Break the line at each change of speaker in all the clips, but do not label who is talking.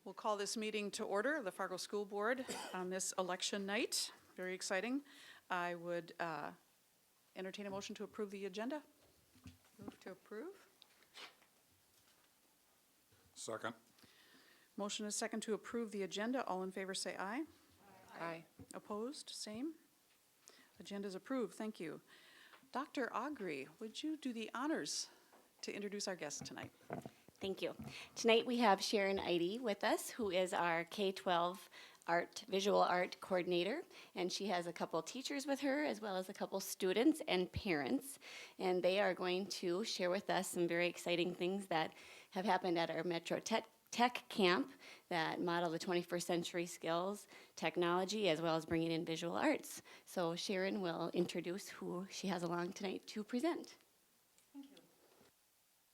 We'll call this meeting to order, the Fargo School Board, on this election night. Very exciting. I would entertain a motion to approve the agenda.
Move to approve?
Second.
Motion is second to approve the agenda. All in favor say aye.
Aye.
Opposed, same. Agenda is approved. Thank you. Dr. Augrey, would you do the honors to introduce our guest tonight?
Thank you. Tonight we have Sharon Eide with us, who is our K-12 visual art coordinator, and she has a couple teachers with her as well as a couple students and parents, and they are going to share with us some very exciting things that have happened at our Metro Tech Camp that model the 21st century skills, technology, as well as bringing in visual arts. So Sharon will introduce who she has along tonight to present.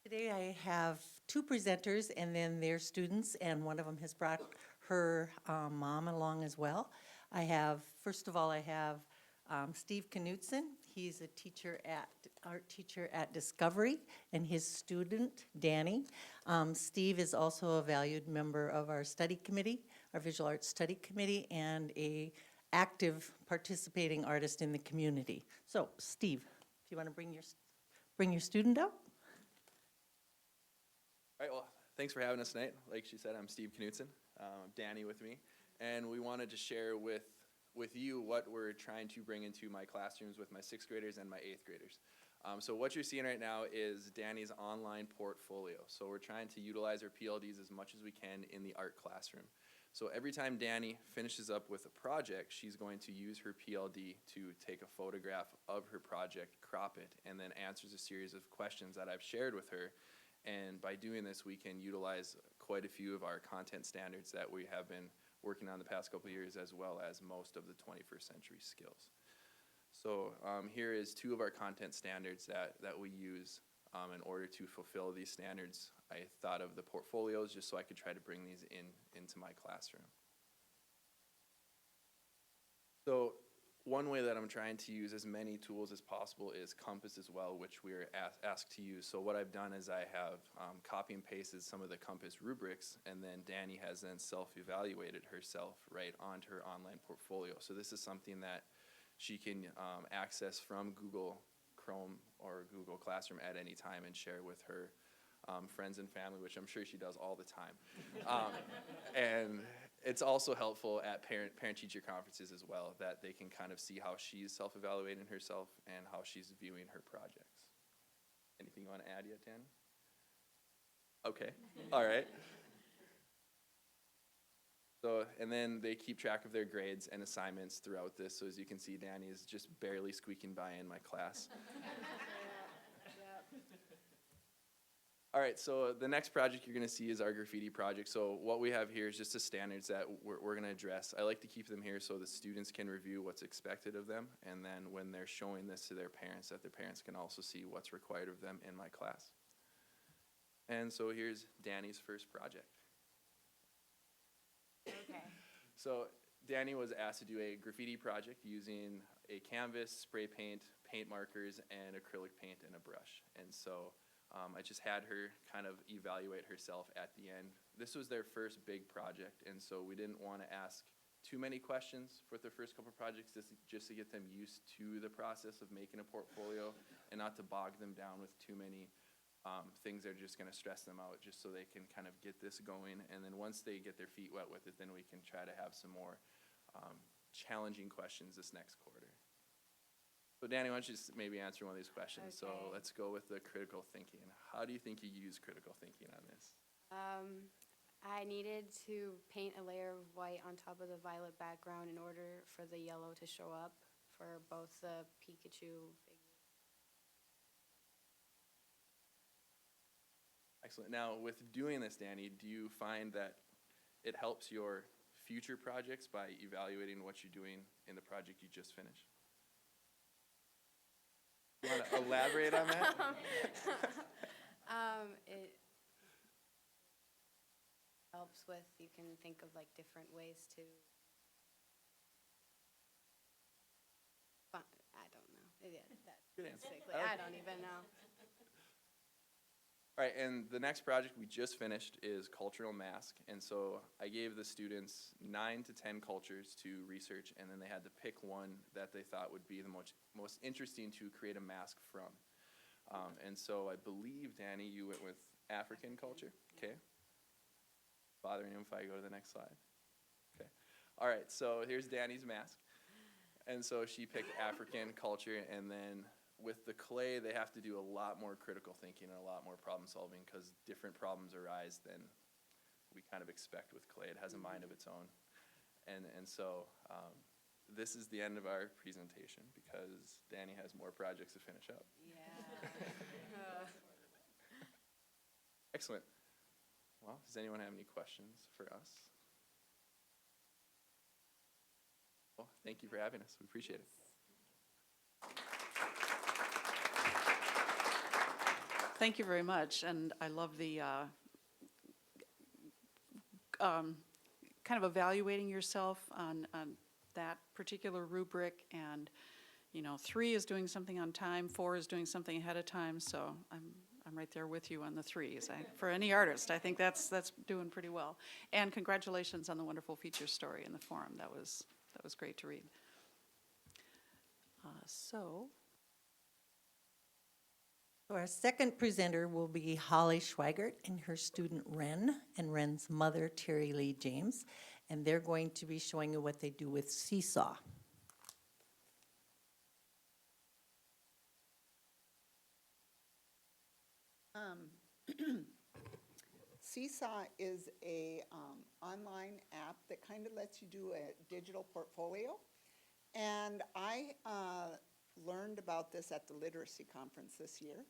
Today I have two presenters and then their students, and one of them has brought her mom along as well. First of all, I have Steve Knutson. He's a art teacher at Discovery, and his student, Danny. Steve is also a valued member of our study committee, our visual arts study committee, and a active participating artist in the community. So, Steve, if you want to bring your student up.
All right, well, thanks for having us tonight. Like she said, I'm Steve Knutson, Danny with me, and we wanted to share with you what we're trying to bring into my classrooms with my 6th graders and my 8th graders. So what you're seeing right now is Danny's online portfolio. So we're trying to utilize our PLDs as much as we can in the art classroom. So every time Danny finishes up with a project, she's going to use her PLD to take a photograph of her project, crop it, and then answers a series of questions that I've shared with her. And by doing this, we can utilize quite a few of our content standards that we have been working on the past couple of years, as well as most of the 21st century skills. So here is 2 of our content standards that we use in order to fulfill these standards. I thought of the portfolios just so I could try to bring these into my classroom. So one way that I'm trying to use as many tools as possible is Compass as well, which we're asked to use. So what I've done is I have copy and pasted some of the Compass rubrics, and then Danny has then self-evaluated herself right onto her online portfolio. So this is something that she can access from Google Chrome or Google Classroom at any time and share with her friends and family, which I'm sure she does all the time. And it's also helpful at parent-teacher conferences as well, that they can kind of see how she's self-evaluating herself and how she's viewing her projects. Anything you want to add yet, Danny? Okay, all right. So, and then they keep track of their grades and assignments throughout this. So as you can see, Danny is just barely squeaking by in my class. All right, so the next project you're going to see is our graffiti project. So what we have here is just the standards that we're going to address. I like to keep them here so the students can review what's expected of them, and then when they're showing this to their parents, that their parents can also see what's required of them in my class. And so here's Danny's first project.
Okay.
So Danny was asked to do a graffiti project using a canvas, spray paint, paint markers, and acrylic paint and a brush. And so I just had her kind of evaluate herself at the end. This was their first big project, and so we didn't want to ask too many questions for their first couple of projects, just to get them used to the process of making a portfolio and not to bog them down with too many things that are just going to stress them out, just so they can kind of get this going. And then once they get their feet wet with it, then we can try to have some more challenging questions this next quarter. So Danny, why don't you just maybe answer one of these questions?
Okay.
So let's go with the critical thinking. How do you think you use critical thinking on this?
I needed to paint a layer of white on top of the violet background in order for the yellow to show up for both the Pikachu figure.
Excellent. Now, with doing this, Danny, do you find that it helps your future projects by evaluating what you're doing in the project you just finished? You want to elaborate on that?
It helps with, you can think of like different ways to, I don't know. Yeah, that
Good answer.
basically, I don't even know.
All right, and the next project we just finished is cultural mask. And so I gave the students 9 to 10 cultures to research, and then they had to pick one that they thought would be the most interesting to create a mask from. And so I believe, Danny, you went with African culture. Okay. Bothering him if I go to the next slide. Okay. All right, so here's Danny's mask. And so she picked African culture, and then with the clay, they have to do a lot more critical thinking and a lot more problem solving because different problems arise than we kind of expect with clay. It has a mind of its own. And so this is the end of our presentation because Danny has more projects to finish up. Excellent. Well, does anyone have any questions for us? Well, thank you for having us. We appreciate it.
Thank you very much, and I love the kind of evaluating yourself on that particular rubric, and 3 is doing something on time, 4 is doing something ahead of time, so I'm right there with you on the 3s. For any artist, I think that's doing pretty well. And congratulations on the wonderful feature story in the forum. That was great to read. So
our second presenter will be Holly Schweigert and her student Wren, and Wren's mother, Terry Lee James. And they're going to be showing you what they do with seesaw.
Seesaw is a online app that kind of lets you do a digital portfolio. And I learned about this at the literacy conference this year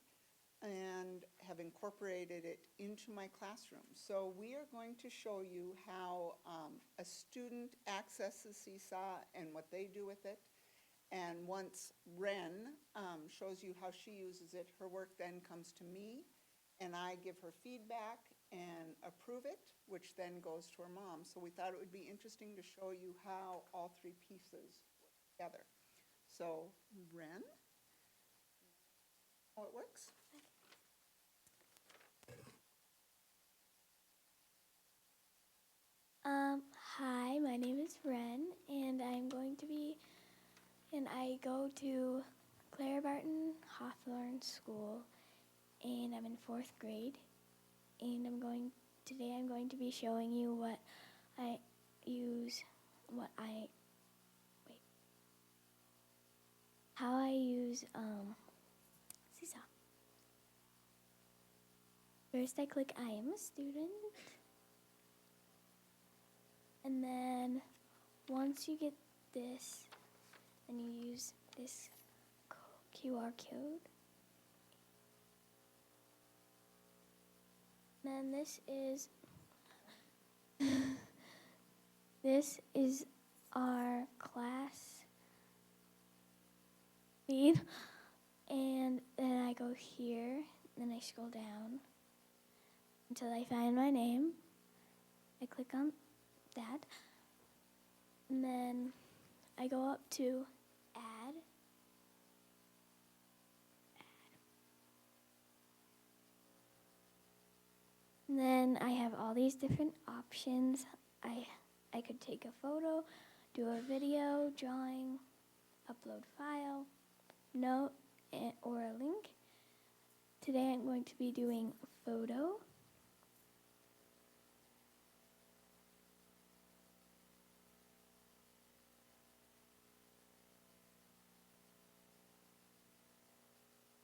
and have incorporated it into my classroom. So we are going to show you how a student accesses Seesaw and what they do with it. And once Wren shows you how she uses it, her work then comes to me, and I give her feedback and approve it, which then goes to her mom. So we thought it would be interesting to show you how all 3 pieces work together. So Wren, how it works?
Hi, my name is Ren, and I go to Clara Barton Hawthorne School, and I'm in 4th grade, and today I'm going to be showing you what I use, how I use Seesaw. First I click I am a student. And then once you get this, then you use this QR code. Then this is our class feed. And then I go here, then I scroll down until I find my name. I click on that, and then I go up to add. And then I have all these different options. I could take a photo, do a video, drawing, upload file, note, or a link. Today I'm going to be doing a photo.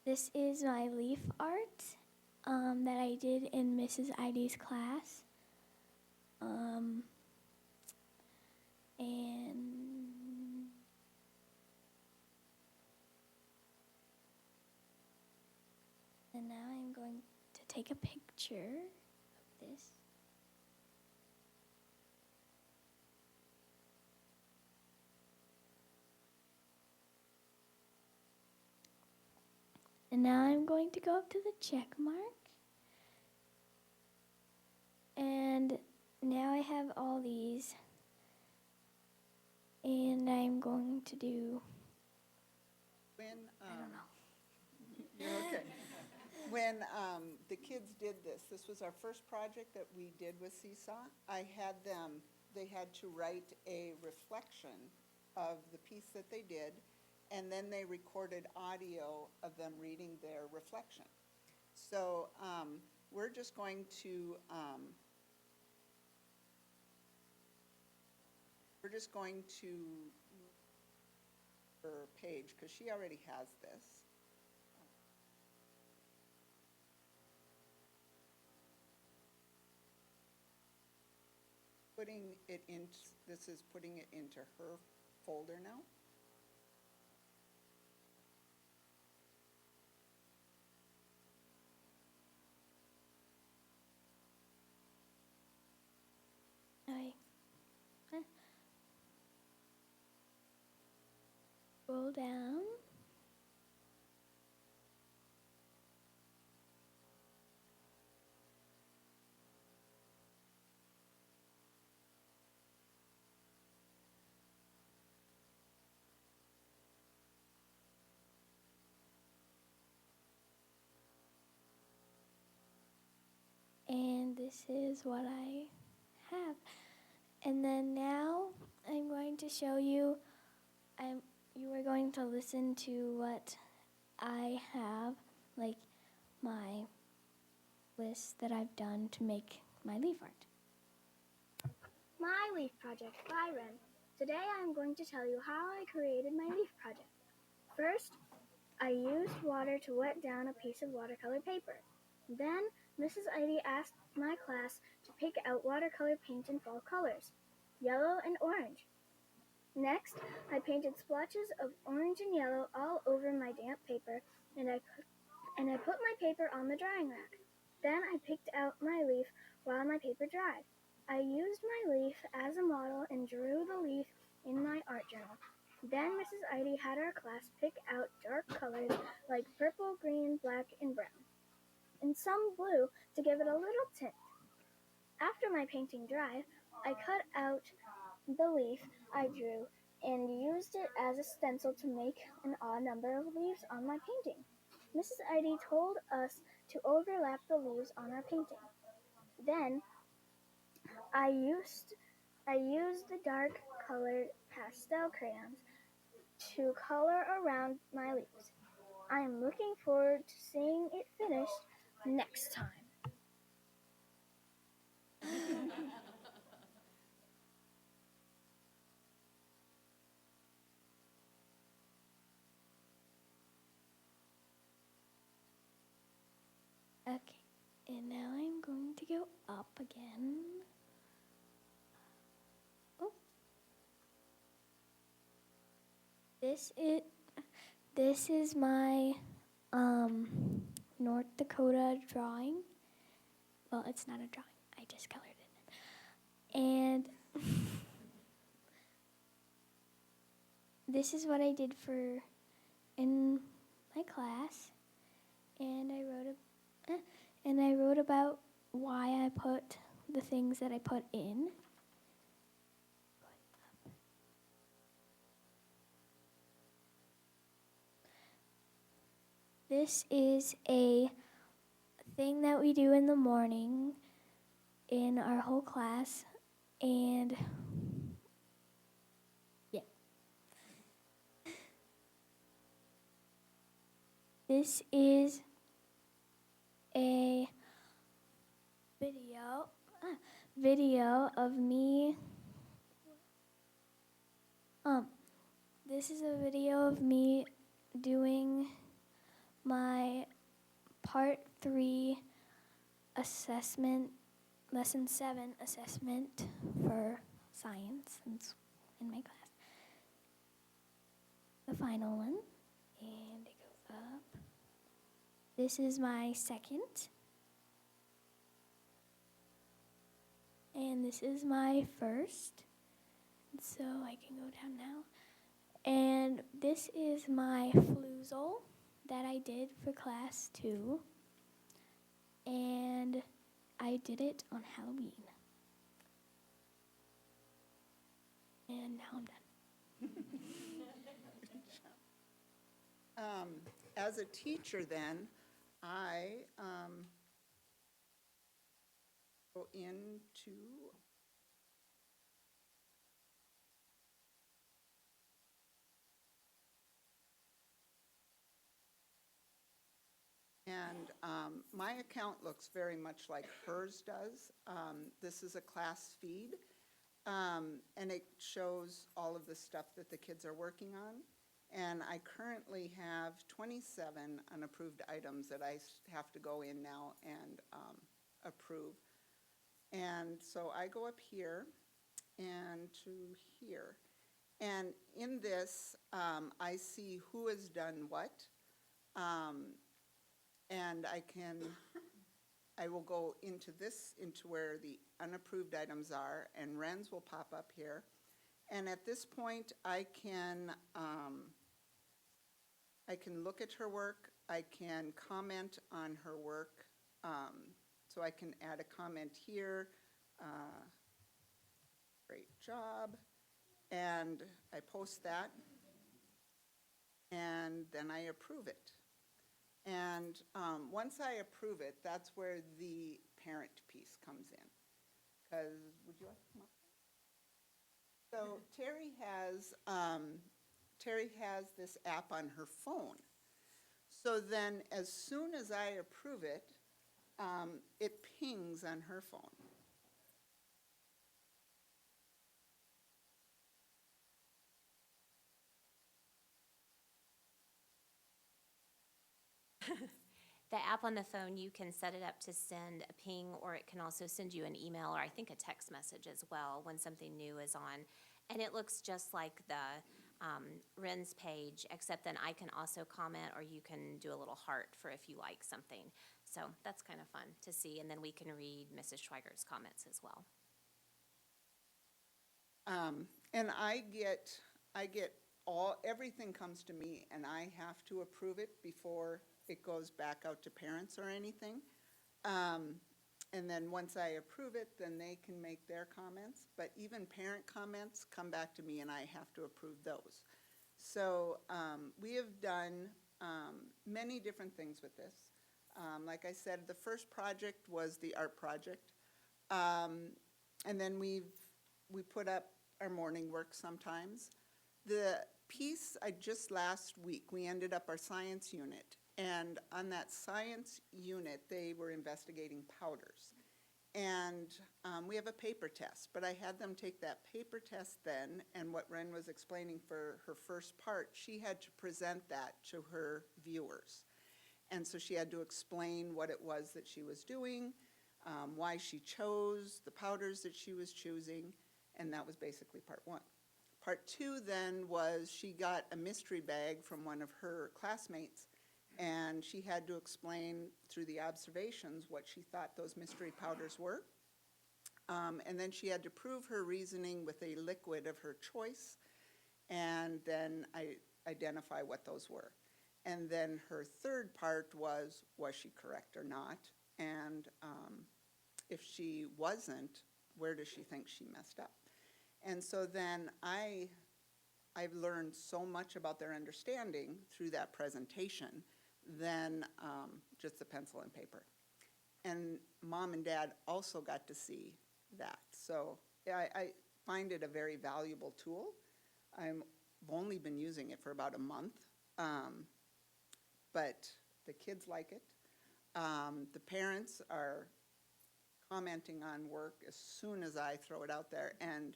This is my leaf art that I did in Mrs. ID's class. And now I'm going to take a picture of this. And now I'm going to go up to the check mark. And now I have all these. And I'm going to do,
When,
I don't know.
you're okay. when the kids did this, this was our first project that we did with Seesaw. I had them, they had to write a reflection of the piece that they did, and then they recorded audio of them reading their reflection. So we're just going to her page, because she already has this. This is putting it into her folder now.
I scroll down. And this is what I have. And then now I'm going to show you, you are going to listen to what I have, like my list that I've done to make my leaf art.
My leaf project by Ren. Today I am going to tell you how I created my leaf project. First, I used water to wet down a piece of watercolor paper. Then, Mrs. Idy asked my class to pick out watercolor paint in fall colors, yellow and orange. Next, I painted splotches of orange and yellow all over my damp paper, and I put my paper on the drying rack. Then I picked out my leaf while my paper dried. I used my leaf as a model and drew the leaf in my art journal. Then Mrs. Idy had our class pick out dark colors like purple, green, black, and brown, and some blue to give it a little tint. After my painting dried, I cut out the leaf I drew and used it as a stencil to make an odd number of leaves on my painting. Mrs. Idy told us to overlap the leaves on our painting. Then I used the dark colored pastel crayons to color around my leaves. I am looking forward to seeing it finished next time.
Okay, and now I'm going to go up again. Oh. This is my North Dakota drawing. Well, it's not a drawing. I just colored it. And this is what I did in my class. And I wrote about why I put the things that I put in. This is a thing that we do in the morning in our whole class, and yeah. This is a video of me. This is a video of me doing my Part 3 assessment, Lesson 7 assessment for science in my class. The final one, and it goes up. This is my second. And this is my first. So I can go down now. And this is my floozle that I did for class 2. And I did it on Halloween. And now I'm done.
As a teacher then, I go into and my account looks very much like hers does. This is a class feed, and it shows all of the stuff that the kids are working on. And I currently have 27 unapproved items that I have to go in now and approve. And so I go up here and to here. And in this, I see who has done what. And I will go into this, into where the unapproved items are, and Ren's will pop up here. And at this point, I can look at her work, I can comment on her work, so I can add a comment here, great job, and I post that, and then I approve it. And once I approve it, that's where the parent piece comes in. Because, would you like to come up? So Terry has this app on her phone. So then as soon as I approve it, it pings on her phone.
The app on the phone, you can set it up to send a ping, or it can also send you an email, or I think a text message as well when something new is on. And it looks just like the Ren's page, except then I can also comment, or you can do a little heart for if you like something. So that's kind of fun to see, and then we can read Mrs. Schweigert's comments as well.
And I get everything comes to me, and I have to approve it before it goes back out to parents or anything. And then once I approve it, then they can make their comments. But even parent comments come back to me, and I have to approve those. So we have done many different things with this. Like I said, the first project was the art project. And then we put up our morning work sometimes. The piece just last week, we ended up our science unit. And on that science unit, they were investigating powders. And we have a paper test, but I had them take that paper test then, and what Ren was explaining for her first part, she had to present that to her viewers. And so she had to explain what it was that she was doing, why she chose the powders that she was choosing, and that was basically part one. Part two then was she got a mystery bag from one of her classmates, and she had to explain through the observations what she thought those mystery powders were. And then she had to prove her reasoning with a liquid of her choice, and then identify what those were. And then her third part was she correct or not? And if she wasn't, where does she think she messed up? And so then I've learned so much about their understanding through that presentation than just the pencil and paper. And Mom and Dad also got to see that. So I find it a very valuable tool. I've only been using it for about a month, but the kids like it. The parents are commenting on work as soon as I throw it out there, and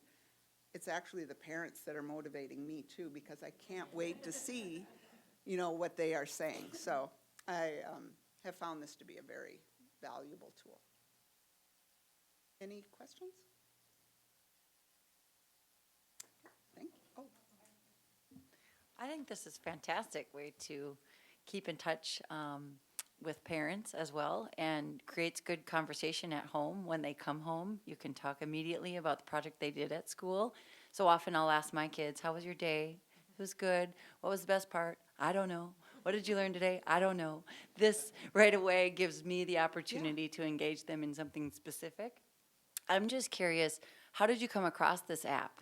it's actually the parents that are motivating me too, because I can't wait to see, what they are saying. So I have found this to be a very valuable tool. Any questions? Thank you. Oh,
I think this is a fantastic way to keep in touch with parents as well, and creates good conversation at home. When they come home, you can talk immediately about the project they did at school. So often I'll ask my kids, how was your day? It was good. What was the best part? I don't know. What did you learn today? I don't know. This right away gives me the opportunity to engage them in something specific. I'm just curious, how did you come across this app?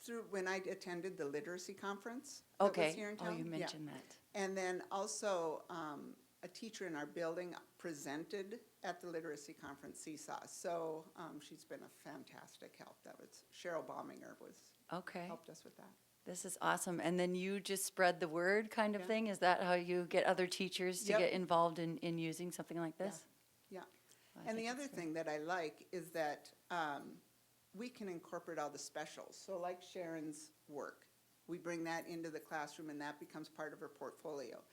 through when I attended the literacy conference that was
Okay.
here in
Oh,
town.
you
Yeah.
mentioned that.
And then also, a teacher in our building presented at the literacy conference Seesaw. So she's been a fantastic help. That was Cheryl Bauminger
Okay.
helped us with that.
This is awesome. And then you just spread the word kind of
Yeah.
thing? Is that how you get other teachers to
Yep.
get involved in using something like this?
Yeah.
I
And
think
the
it's
other
great.
thing that I like is that we can incorporate all the specials. So like Sharon's work, we bring that into the classroom and that becomes part of her portfolio.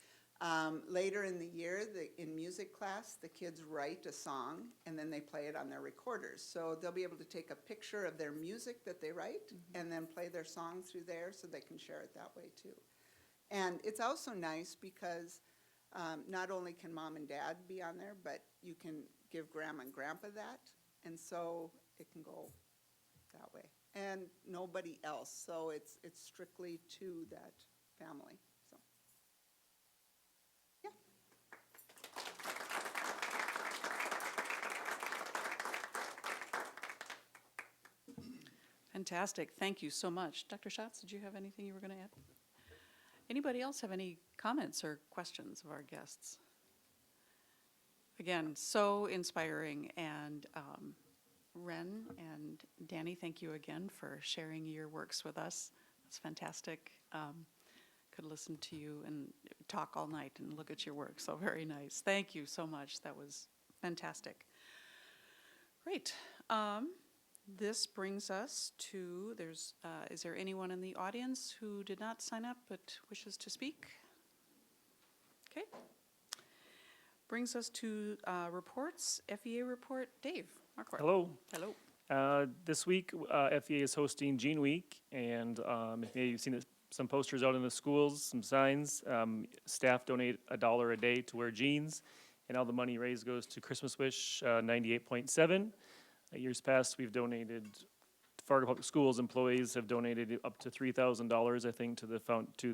Later in the year, in music class, the kids write a song and then they play it on their recorders. So they'll be able to take a picture of their music that they write and then play their song through there so they can share it that way too. And it's also nice because not only can mom and dad be on there, but you can give grandma and grandpa that. And so it can go that way. And nobody else. So it's strictly to that family. So, yeah.
Fantastic. Thank you so much. Dr. Schatz, did you have anything you were going to add? Anybody else have any comments or questions of our guests? Again, so inspiring. And Ren and Danny, thank you again for sharing your works with us. It's fantastic. Could listen to you and talk all night and look at your work. So very nice. Thank you so much. That was fantastic. Great. This brings us to, is there anyone in the audience who did not sign up but wishes to speak? Okay. Brings us to reports, FEA report. Dave Marquardt.
Hello.
Hello.
This week, FEA is hosting Gene Week, and maybe you've seen some posters out in the schools, some signs. Staff donate $1 a day to wear jeans, and all the money raised goes to Christmas Wish 98.7. Years past, we've donated. Fargo Public Schools employees have donated up to $3,000, I think, to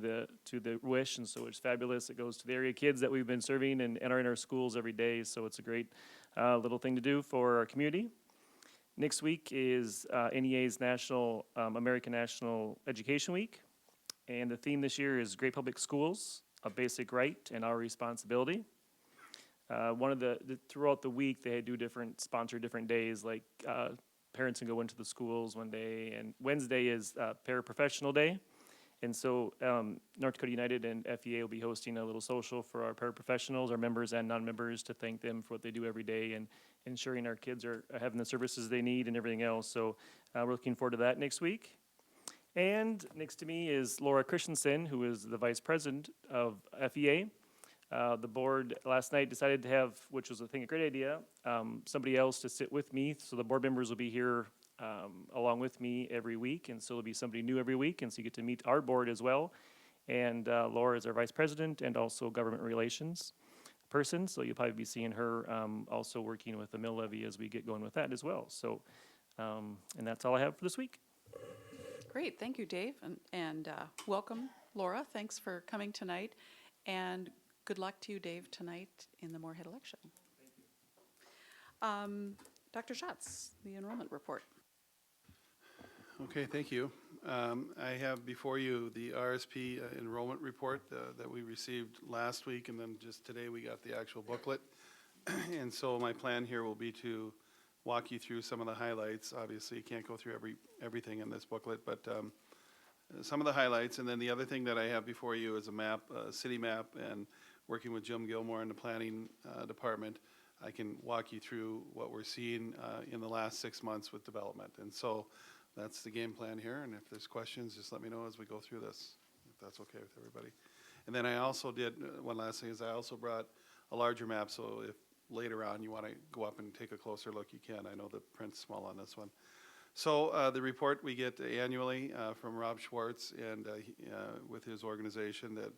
the Wish, and so it's fabulous. It goes to the area kids that we've been serving and are in our schools every day. So it's a great little thing to do for our community. Next week is NEA's National American National Education Week, and the theme this year is Great Public Schools: A Basic Right and Our Responsibility. Throughout the week, they do sponsor different days, like parents can go into the schools one day, and Wednesday is Paraprofessional Day. And so North Dakota United and FEA will be hosting a little social for our paraprofessionals, our members and non-members, to thank them for what they do every day and ensuring our kids are having the services they need and everything else. So we're looking forward to that next week. And next to me is Laura Christensen, who is the vice president of FEA. The board last night decided to have, which was I think a great idea, somebody else to sit with me. So the board members will be here along with me every week, and so there'll be somebody new every week, and so you get to meet our board as well. And Laura is our vice president and also government relations person, so you'll probably be seeing her also working with the mill levy as we get going with that as well. So, and that's all I have for this week.
Great. Thank you, Dave. And welcome, Laura. Thanks for coming tonight. And good luck to you, Dave, tonight in the Moorhead election. Dr. Schatz, the enrollment report.
Okay, thank you. I have before you the RSP enrollment report that we received last week, and then just today we got the actual booklet. And so my plan here will be to walk you through some of the highlights. Obviously, you can't go through everything in this booklet, but some of the highlights. And then the other thing that I have before you is a map, a city map, and working with Jim Gilmore in the planning department, I can walk you through what we're seeing in the last 6 months with development. And so that's the game plan here, and if there's questions, just let me know as we go through this, if that's okay with everybody. And then I also did, one last thing is I also brought a larger map, so if later on you want to go up and take a closer look, you can. I know the print's small on this one. So the report we get annually from Rob Schwartz and with his organization that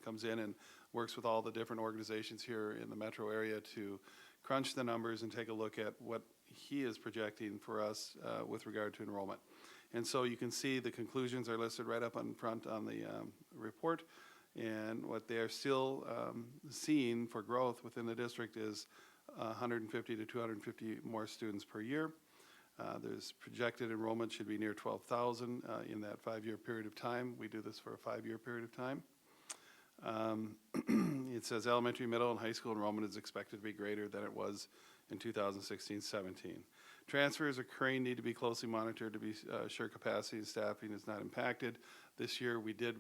comes in and works with all the different organizations here in the metro area to crunch the numbers and take a look at what he is projecting for us with regard to enrollment. And so you can see the conclusions are listed right up in front on the report. And what they are still seeing for growth within the district is 150 to 250 more students per year. There's projected enrollment should be near 12,000 in that 5-year period of time. We do this for a 5-year period of time. It says elementary, middle, and high school enrollment is expected to be greater than it was in 2016-17. Transfers occurring need to be closely monitored to be sure capacity and staffing is not impacted. This year, we did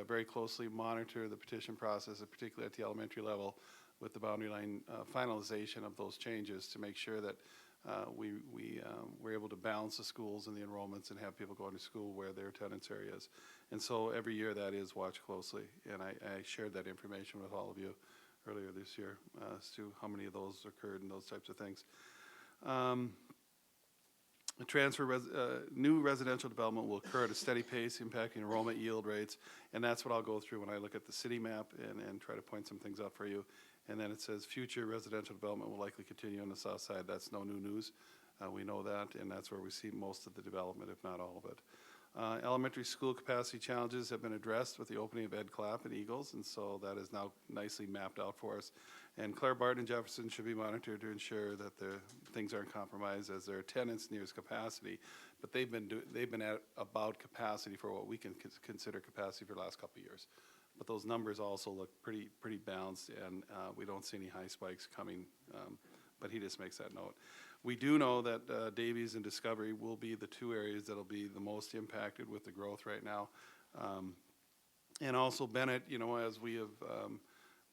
very closely monitor the petition process, particularly at the elementary level, with the boundary line finalization of those changes to make sure that we were able to balance the schools and the enrollments and have people going to school where their attendance area is. And so every year that is watched closely, and I shared that information with all of you earlier this year as to how many of those occurred and those types of things. New residential development will occur at a steady pace, impacting enrollment yield rates, and that's what I'll go through when I look at the city map and try to point some things out for you. And then it says future residential development will likely continue on the south side. That's no new news. We know that, and that's where we see most of the development, if not all of it. Elementary school capacity challenges have been addressed with the opening of Ed Clapp and Eagles, and so that is now nicely mapped out for us. And Claire Barton and Jefferson should be monitored to ensure that the things aren't compromised as their attendance nears capacity. But they've been at about capacity for what we can consider capacity for the last couple of years. But those numbers also look pretty balanced, and we don't see any high spikes coming. But he just makes that note. We do know that Davies and Discovery will be the two areas that'll be the most impacted with the growth right now. And also Bennett, you know, as we have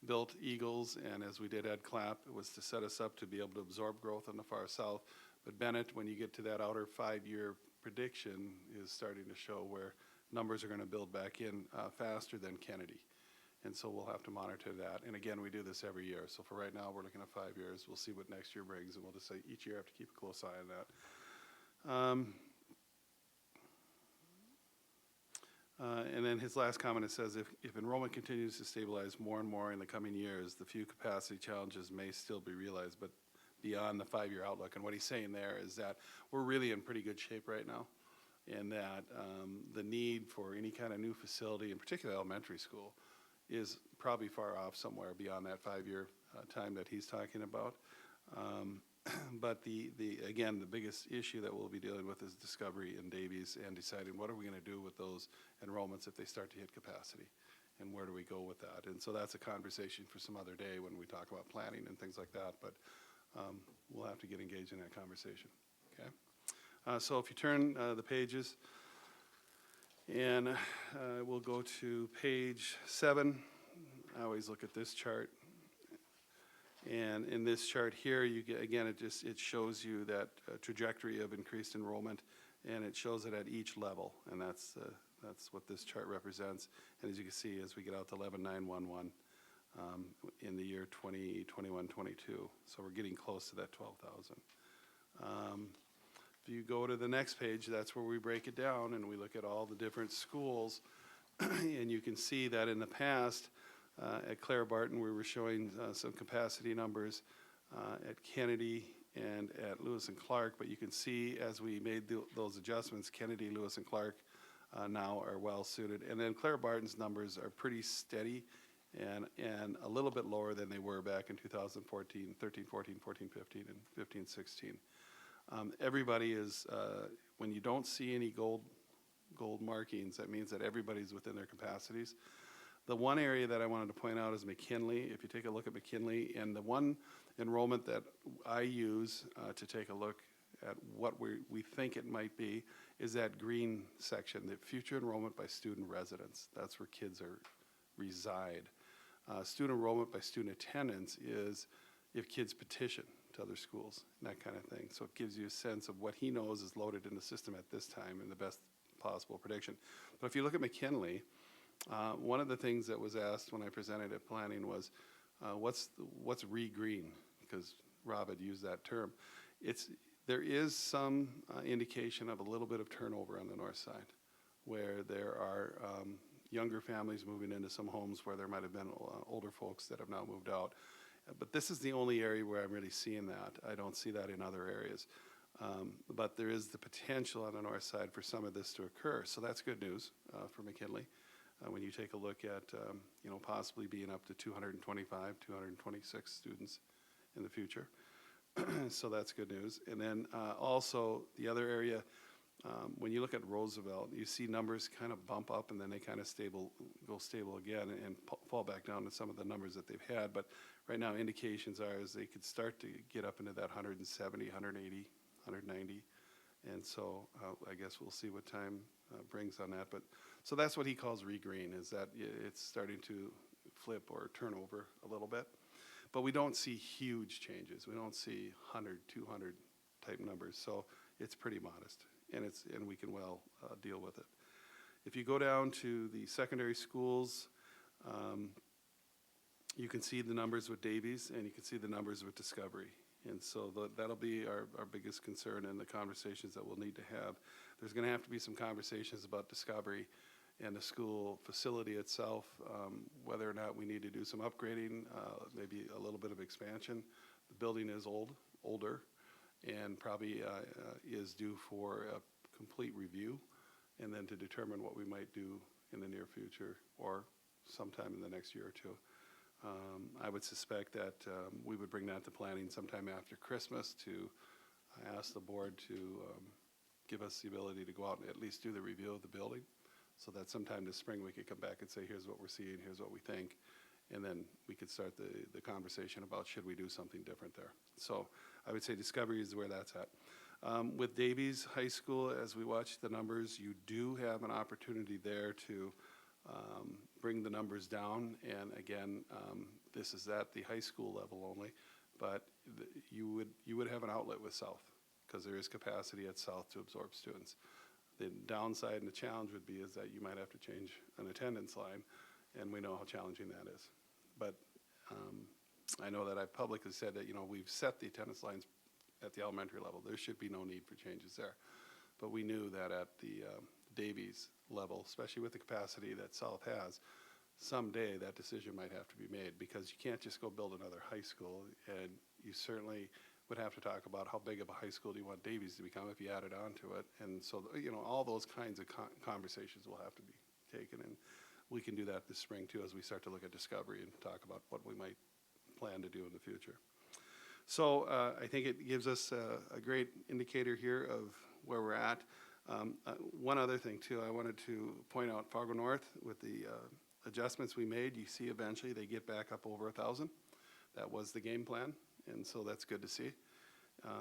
built Eagles and as we did Ed Clapp, it was to set us up to be able to absorb growth on the far south. But Bennett, when you get to that outer 5-year prediction, is starting to show where numbers are going to build back in faster than Kennedy. And so we'll have to monitor that. And again, we do this every year. So for right now, we're looking at 5 years. We'll see what next year brings, and we'll just say each year have to keep a close eye on that. And then his last comment, it says, if enrollment continues to stabilize more and more in the coming years, the few capacity challenges may still be realized, but beyond the 5-year outlook. And what he's saying there is that we're really in pretty good shape right now, and that the need for any kind of new facility, in particular elementary school, is probably far off somewhere beyond that 5-year time that he's talking about. But again, the biggest issue that we'll be dealing with is Discovery and Davies and deciding what are we going to do with those enrollments if they start to hit capacity, and where do we go with that? And so that's a conversation for some other day when we talk about planning and things like that, but we'll have to get engaged in that conversation, okay? So if you turn the pages, and we'll go to page 7. I always look at this chart. And in this chart here, you get, again, it shows you that trajectory of increased enrollment, and it shows it at each level, and that's what this chart represents. And as you can see, as we get out to 11,911 in the year 2021-22, so we're getting close to that 12,000. If you go to the next page, that's where we break it down and we look at all the different schools. And you can see that in the past, at Claire Barton, we were showing some capacity numbers at Kennedy and at Lewis and Clark. But you can see as we made those adjustments, Kennedy, Lewis and Clark now are well suited. And then Claire Barton's numbers are pretty steady and a little bit lower than they were back in 2014, 13, 14, 14, 15, and 15, 16. Everybody is, when you don't see any gold markings, that means that everybody's within their capacities. The one area that I wanted to point out is McKinley. If you take a look at McKinley, and the one enrollment that I use to take a look at what we think it might be is that green section, the future enrollment by student residence. That's where kids reside. Student enrollment by student attendance is if kids petition to other schools, and that kind of thing. So it gives you a sense of what he knows is loaded in the system at this time and the best possible prediction. But if you look at McKinley, one of the things that was asked when I presented at planning was, what's re-green? Because Rob had used that term. There is some indication of a little bit of turnover on the north side, where there are younger families moving into some homes where there might have been older folks that have now moved out. But this is the only area where I'm really seeing that. I don't see that in other areas. But there is the potential on the north side for some of this to occur. So that's good news for McKinley. When you take a look at, possibly being up to 225, 226 students in the future. So that's good news. And then also the other area when you look at Roosevelt, you see numbers kind of bump up and then they kind of go stable again and fall back down to some of the numbers that they've had. But right now, indications are is they could start to get up into that 170, 180, 190. And so I guess we'll see what time brings on that. But so that's what he calls regreen, is that it's starting to flip or turn over a little bit. But we don't see huge changes. We don't see 100, 200 type numbers. So it's pretty modest, and we can well deal with it. If you go down to the secondary schools, you can see the numbers with Davies, and you can see the numbers with Discovery. And so that'll be our biggest concern in the conversations that we'll need to have. There's going to have to be some conversations about Discovery and the school facility itself, whether or not we need to do some upgrading, maybe a little bit of expansion. The building is older, and probably is due for a complete review, and then to determine what we might do in the near future or sometime in the next year or two. I would suspect that we would bring that to planning sometime after Christmas to ask the board to give us the ability to go out and at least do the review of the building, so that sometime this spring we could come back and say, here's what we're seeing, here's what we think, and then we could start the conversation about should we do something different there. So I would say Discovery is where that's at. With Davies High School, as we watch the numbers, you do have an opportunity there to bring the numbers down. And again, this is at the high school level only, but you would have an outlet with South, because there is capacity at South to absorb students. The downside and the challenge would be is that you might have to change an attendance line, and we know how challenging that is. But I know that I've publicly said that, we've set the attendance lines at the elementary level. There should be no need for changes there. But we knew that at the Davies level, especially with the capacity that South has, someday that decision might have to be made, because you can't just go build another high school, and you certainly would have to talk about how big of a high school do you want Davies to become if you added on to it. And so, all those kinds of conversations will have to be taken, and we can do that this spring too as we start to look at Discovery and talk about what we might plan to do in the future. So I think it gives us a great indicator here of where we're at. One other thing too, I wanted to point out Fargo North with the adjustments we made. You see eventually they get back up over 1,000. That was the game plan, and so that's good to see.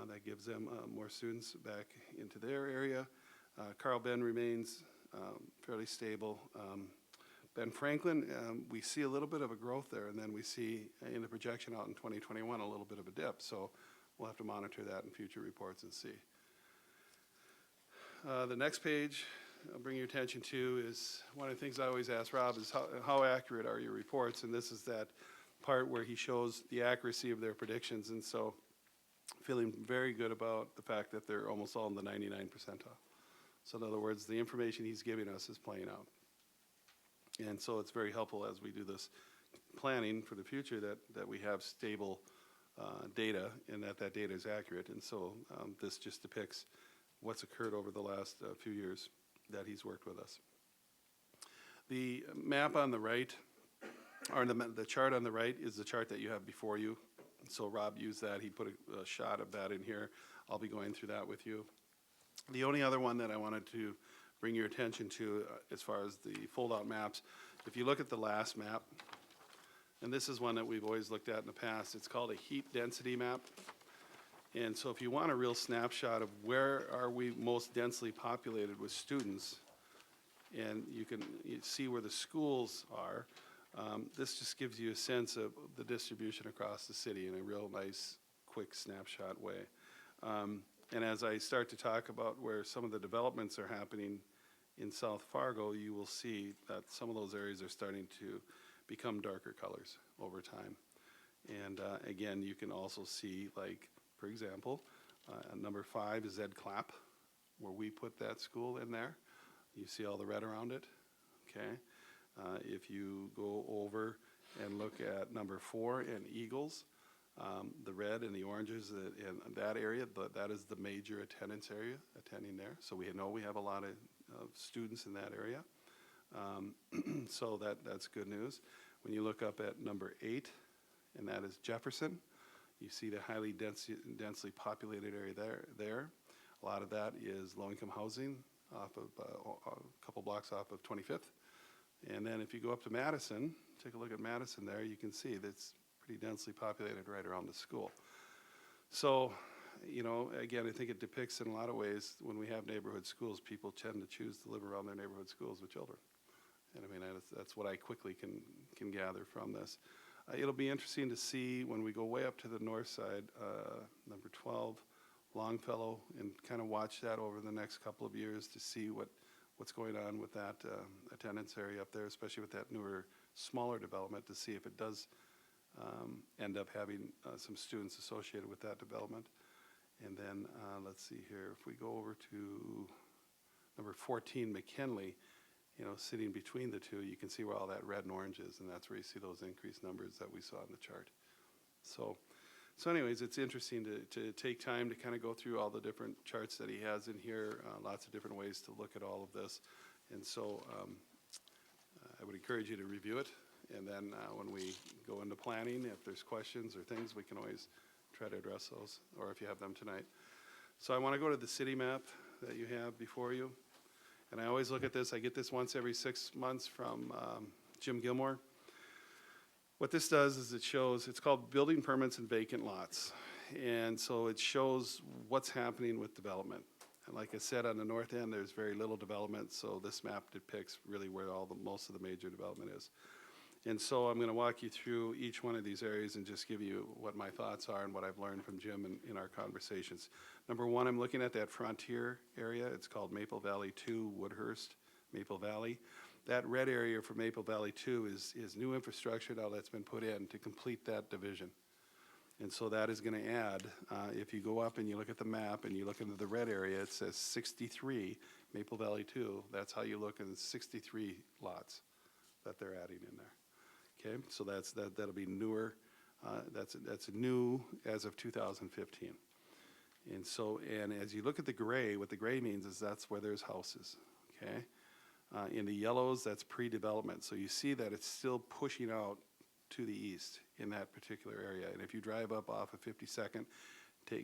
That gives them more students back into their area. Carl Ben remains fairly stable. Ben Franklin, we see a little bit of a growth there, and then we see in the projection out in 2021 a little bit of a dip. So we'll have to monitor that in future reports and see. The next page I'll bring your attention to is one of the things I always ask Rob is how accurate are your reports? And this is that part where he shows the accuracy of their predictions. And so feeling very good about the fact that they're almost all in the 99 percentile. So in other words, the information he's giving us is playing out. And so it's very helpful as we do this planning for the future that we have stable data and that data is accurate. And so this just depicts what's occurred over the last few years that he's worked with us. The map on the right, or the chart on the right, is the chart that you have before you. So Rob used that. He put a shot of that in here. I'll be going through that with you. The only other one that I wanted to bring your attention to as far as the fold-out maps, if you look at the last map, and this is one that we've always looked at in the past, it's called a heat density map. And so if you want a real snapshot of where are we most densely populated with students, and you see where the schools are, this just gives you a sense of the distribution across the city in a real nice, quick snapshot way. And as I start to talk about where some of the developments are happening in South Fargo, you will see that some of those areas are starting to become darker colors over time. And again, you can also see, like, for example, number 5 is Ed Clapp, where we put that school in there. You see all the red around it, okay? If you go over and look at number 4 and Eagles, the red and the oranges in that area, that is the major attendance area attending there. So we know we have a lot of students in that area. So that's good news. When you look up at number 8, and that is Jefferson, you see the highly densely populated area there. A lot of that is low-income housing off of, a couple blocks off of 25th. And then if you go up to Madison, take a look at Madison there, you can see that's pretty densely populated right around the school. So, you know, again, I think it depicts in a lot of ways when we have neighborhood schools, people tend to choose to live around their neighborhood schools with children. And I mean, that's what I quickly can gather from this. It'll be interesting to see when we go way up to the north side, number 12, Longfellow, and kind of watch that over the next couple of years to see what's going on with that attendance area up there, especially with that newer, smaller development, to see if it does end up having some students associated with that development. And then, let's see here, if we go over to number 14, McKinley, you know, sitting between the two, you can see where all that red and orange is, and that's where you see those increased numbers that we saw in the chart. So anyways, it's interesting to take time to kind of go through all the different charts that he has in here, lots of different ways to look at all of this. And so I would encourage you to review it, and then when we go into planning, if there's questions or things, we can always try to address those, or if you have them tonight. So I want to go to the city map that you have before you. And I always look at this, I get this once every 6 months from Jim Gilmore. What this does is it shows, it's called building permits and vacant lots. And so it shows what's happening with development. And like I said, on the north end, there's very little development, so this map depicts really where most of the major development is. And so I'm going to walk you through each one of these areas and just give you what my thoughts are and what I've learned from Jim in our conversations. Number one, I'm looking at that frontier area. It's called Maple Valley 2, Woodhurst, Maple Valley. That red area for Maple Valley 2 is new infrastructure now that's been put in to complete that division. And so that is going to add, if you go up and you look at the map and you look into the red area, it says 63, Maple Valley 2. That's how you look at 63 lots that they're adding in there. Okay, so that'll be newer. That's new as of 2015. And so, and as you look at the gray, what the gray means is that's where there's houses. Okay, in the yellows, that's pre-development. So you see that it's still pushing out to the east in that particular area. And if you drive up off of 52nd,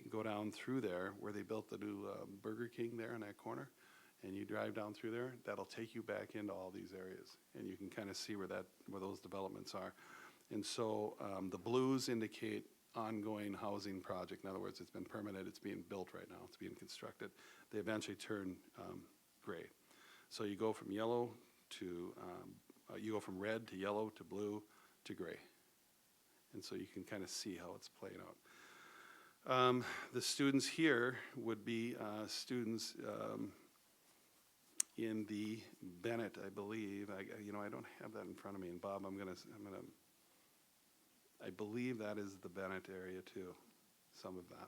go down through there where they built the new Burger King there in that corner, and you drive down through there, that'll take you back into all these areas, and you can kind of see where those developments are. And so the blues indicate ongoing housing project. In other words, it's been permitted, it's being built right now, it's being constructed. They eventually turn gray. So you go from yellow to, you go from red to yellow to blue to gray. And so you can kind of see how it's playing out. The students here would be students in the Bennett, I believe. I don't have that in front of me. And Bob, I believe that is the Bennett area too, some of that.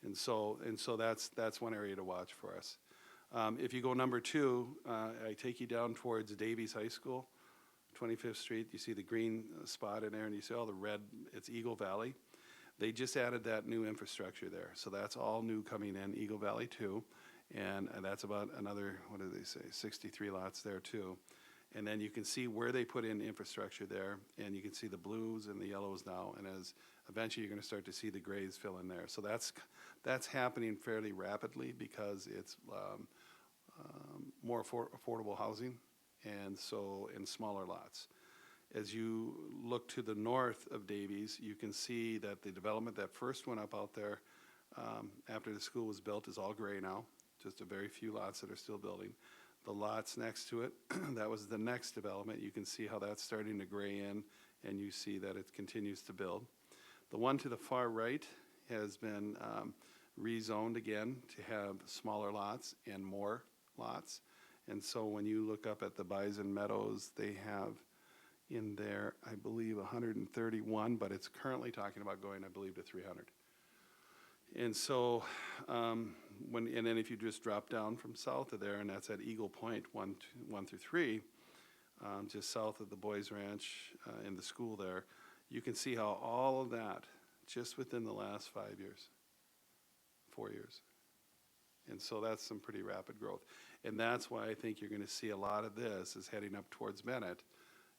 And so that's one area to watch for us. If you go number 2, I take you down towards Davies High School, 25th Street. You see the green spot in there, and you see all the red. It's Eagle Valley. They just added that new infrastructure there. So that's all new coming in, Eagle Valley 2. And that's about another, 63 lots there too. And then you can see where they put in infrastructure there, and you can see the blues and the yellows now, and as eventually you're going to start to see the grays fill in there. So that's happening fairly rapidly because it's more affordable housing, and so in smaller lots. As you look to the north of Davies, you can see that the development that first went up out there after the school was built is all gray now. Just a very few lots that are still building. The lots next to it, that was the next development. You can see how that's starting to gray in, and you see that it continues to build. The one to the far right has been rezoned again to have smaller lots and more lots. And so when you look up at the Bison Meadows, they have in there, I believe, 131, but it's currently talking about going, I believe, to 300. And so, and then if you just drop down from south of there, and that's at Eagle Point 1 through 3, just south of the Boys Ranch and the school there, you can see how all of that, just within the last 4 years. And so that's some pretty rapid growth. And that's why I think you're going to see a lot of this is heading up towards Bennett,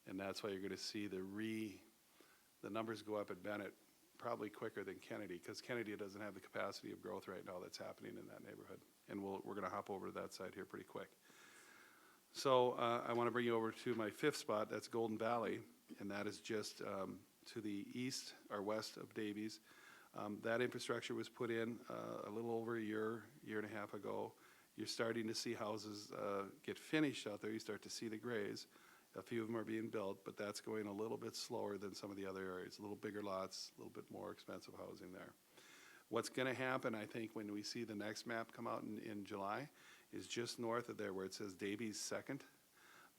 and that's why you're going to see the numbers go up at Bennett probably quicker than Kennedy, because Kennedy doesn't have the capacity of growth right now that's happening in that neighborhood. And we're gonna hop over to that side here pretty quick. So I want to bring you over to my fifth spot, that's Golden Valley, and that is just to the east or west of Davies. That infrastructure was put in a little over a year and a half ago. You're starting to see houses get finished out there. You start to see the grays. A few of them are being built, but that's going a little bit slower than some of the other areas. A little bigger lots, a little bit more expensive housing there. What's going to happen, I think, when we see the next map come out in July, is just north of there where it says Davies Second.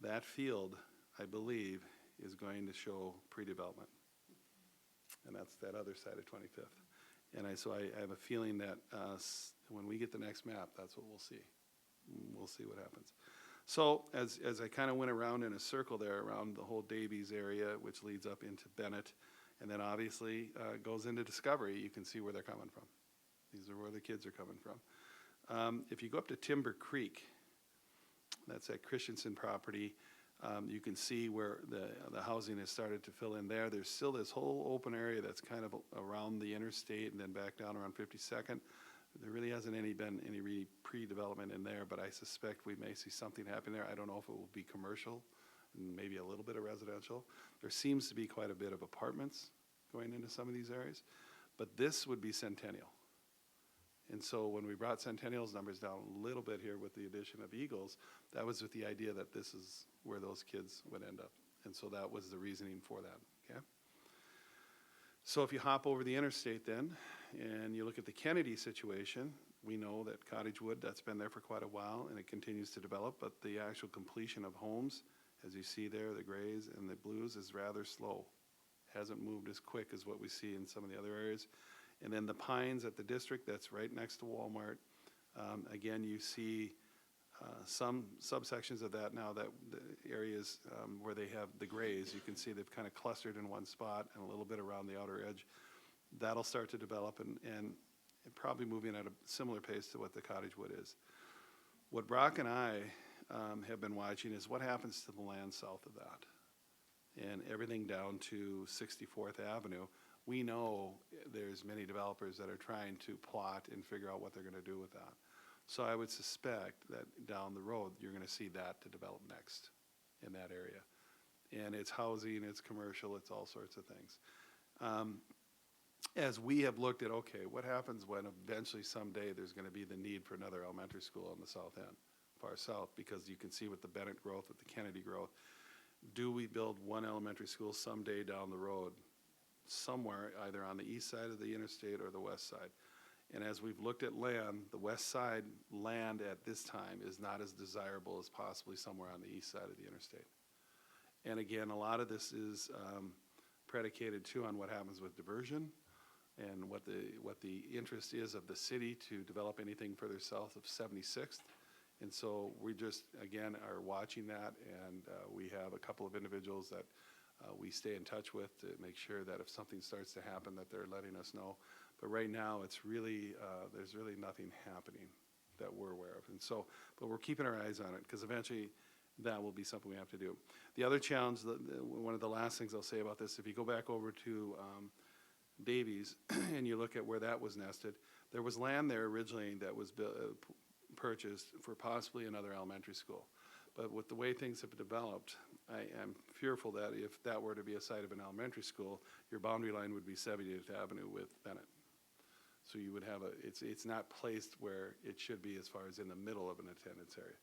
That field, I believe, is going to show pre-development. And that's that other side of 25th. And so I have a feeling that when we get the next map, that's what we'll see. We'll see what happens. So as I kind of went around in a circle there around the whole Davies area, which leads up into Bennett, and then obviously goes into Discovery, you can see where they're coming from. These are where the kids are coming from. If you go up to Timber Creek, that's that Christensen property, you can see where the housing has started to fill in there. There's still this whole open area that's kind of around the interstate and then back down around 52nd. There really hasn't been any pre-development in there, but I suspect we may see something happen there. I don't know if it will be commercial and maybe a little bit of residential. There seems to be quite a bit of apartments going into some of these areas, but this would be Centennial. And so when we brought Centennial's numbers down a little bit here with the addition of Eagles, that was with the idea that this is where those kids would end up. And so that was the reasoning for that, okay? So if you hop over the interstate then, and you look at the Kennedy situation, we know that Cottage Wood, that's been there for quite a while, and it continues to develop, but the actual completion of homes, as you see there, the grays and the blues, is rather slow. Hasn't moved as quick as what we see in some of the other areas. And then the Pines at the district, that's right next to Walmart. Again, you see some subsections of that now, that the areas where they have the grays, you can see they've kind of clustered in one spot and a little bit around the outer edge. That'll start to develop and probably moving at a similar pace to what the Cottage Wood is. What Brock and I have been watching is what happens to the land south of that and everything down to 64th Avenue. We know there's many developers that are trying to plot and figure out what they're going to do with that. So I would suspect that down the road, you're going to see that to develop next in that area. And it's housing, it's commercial, it's all sorts of things. As we have looked at, okay, what happens when eventually someday there's going to be the need for another elementary school on the south end, far south, because you can see with the Bennett growth, with the Kennedy growth, do we build one elementary school someday down the road, somewhere either on the east side of the interstate or the west side? And as we've looked at land, the west side land at this time is not as desirable as possibly somewhere on the east side of the interstate. And again, a lot of this is predicated too on what happens with diversion and what the interest is of the city to develop anything further south of 76th. And so we just, again, are watching that, and we have a couple of individuals that we stay in touch with to make sure that if something starts to happen that they're letting us know. But right now, it's really, there's really nothing happening that we're aware of. And so, but we're keeping our eyes on it, because eventually that will be something we have to do. The other challenge, one of the last things I'll say about this, if you go back over to Davies and you look at where that was nested, there was land there originally that was purchased for possibly another elementary school. But with the way things have developed, I am fearful that if that were to be a site of an elementary school, your boundary line would be 70th Avenue with Bennett. So you would have it's not placed where it should be as far as in the middle of an attendance area.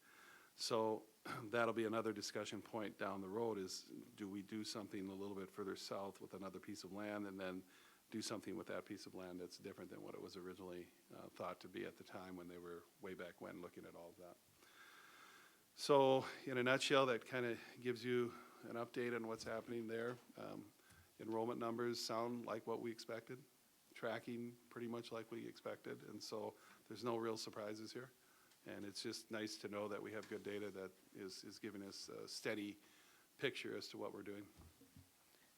So that'll be another discussion point down the road, is do we do something a little bit further south with another piece of land, and then do something with that piece of land that's different than what it was originally thought to be at the time when they were way back when looking at all of that. So in a nutshell, that kind of gives you an update on what's happening there. Enrollment numbers sound like what we expected, tracking pretty much like we expected, and so there's no real surprises here. And it's just nice to know that we have good data that is giving us a steady picture as to what we're doing.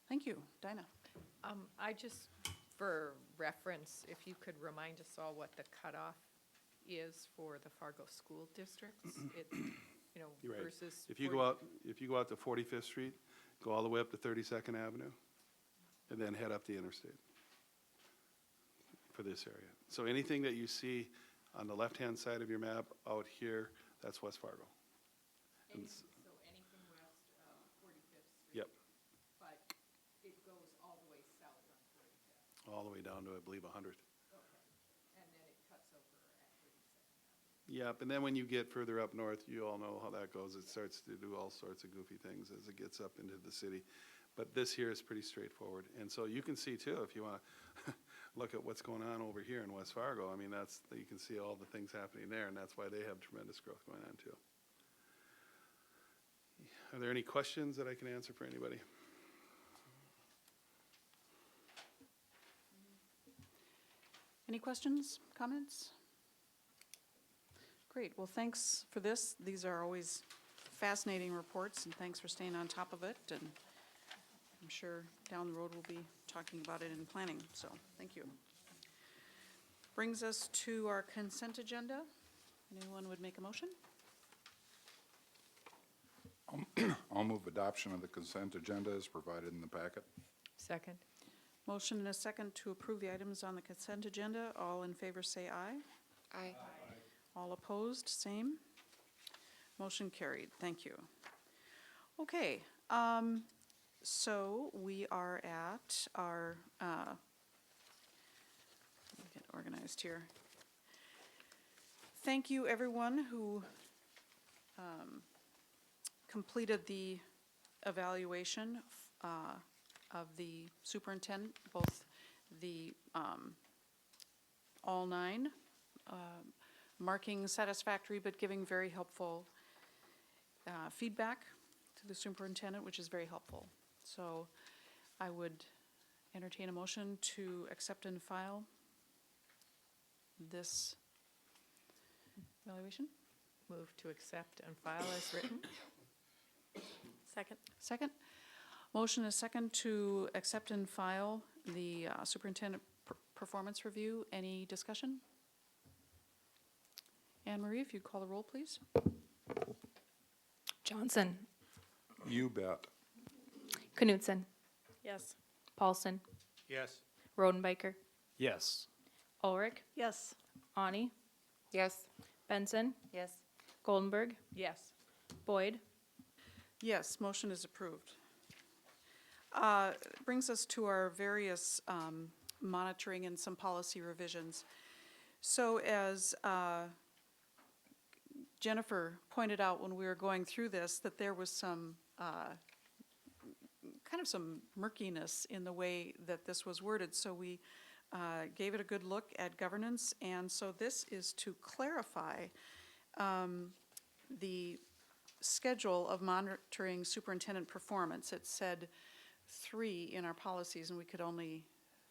Thank you. Dinah?
I just, for reference, if you could remind us all what the cutoff is for the Fargo school districts,
You're right.
versus.
If you go out to 45th Street, go all the way up to 32nd Avenue, and then head up the interstate. for this area. So anything that you see on the left-hand side of your map out here, that's West Fargo. And s-
So anything west of 45th Street,
Yep,
but it goes all the way south on 45th.
all the way down to, I believe, 100.
Okay. And then it cuts over at 32nd.
Yep, and then when you get further up north, you all know how that goes. It starts to do all sorts of goofy things as it gets up into the city. But this here is pretty straightforward. And so you can see too, if you want to look at what's going on over here in West Fargo, I mean, you can see all the things happening there, and that's why they have tremendous growth going on too. Are there any questions that I can answer for anybody?
Any questions, comments? Great, well, thanks for this. These are always fascinating reports, and thanks for staying on top of it. And I'm sure down the road we'll be talking about it in planning, so thank you. Brings us to our consent agenda. Anyone would make a motion?
I'll move adoption of the consent agenda as provided in the packet.
Second?
Motion and a second to approve the items on the consent agenda. All in favor say aye.
Aye.
All opposed, same. Motion carried, thank you. Okay, so we are at our, let me get organized here. Thank you, everyone who completed the evaluation of the superintendent, both the all 9, marking satisfactory but giving very helpful feedback to the superintendent, which is very helpful. So I would entertain a motion to accept and file this evaluation.
Move to accept and file as written?
Second. Second. Motion is second to accept and file the superintendent performance review. Any discussion? Anne Marie, if you'd call the roll, please.
Johnson.
You bet.
Knutson.
Yes.
Paulson.
Yes.
Rodenbiker.
Yes.
Ulrich.
Yes.
Ani.
Yes.
Benson.
Yes.
Goldenberg.
Yes.
Boyd.
Yes, motion is approved. Brings us to our various monitoring and some policy revisions. So as Jennifer pointed out when we were going through this, that there was some kind of some murkiness in the way that this was worded. So we gave it a good look at governance, and so this is to clarify the schedule of monitoring superintendent performance. It said 3 in our policies, and we could only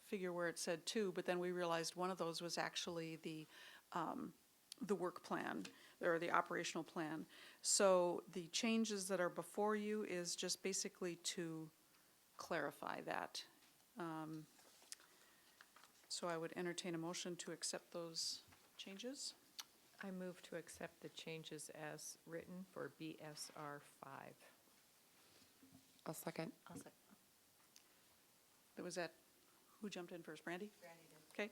figure where it said 2, but then we realized one of those was actually the work plan, or the operational plan. So the changes that are before you is just basically to clarify that. So I would entertain a motion to accept those changes.
I move to accept the changes as written for BSR 5.
I'll second.
That was that, who jumped in first, Brandy? Brandy did. Okay.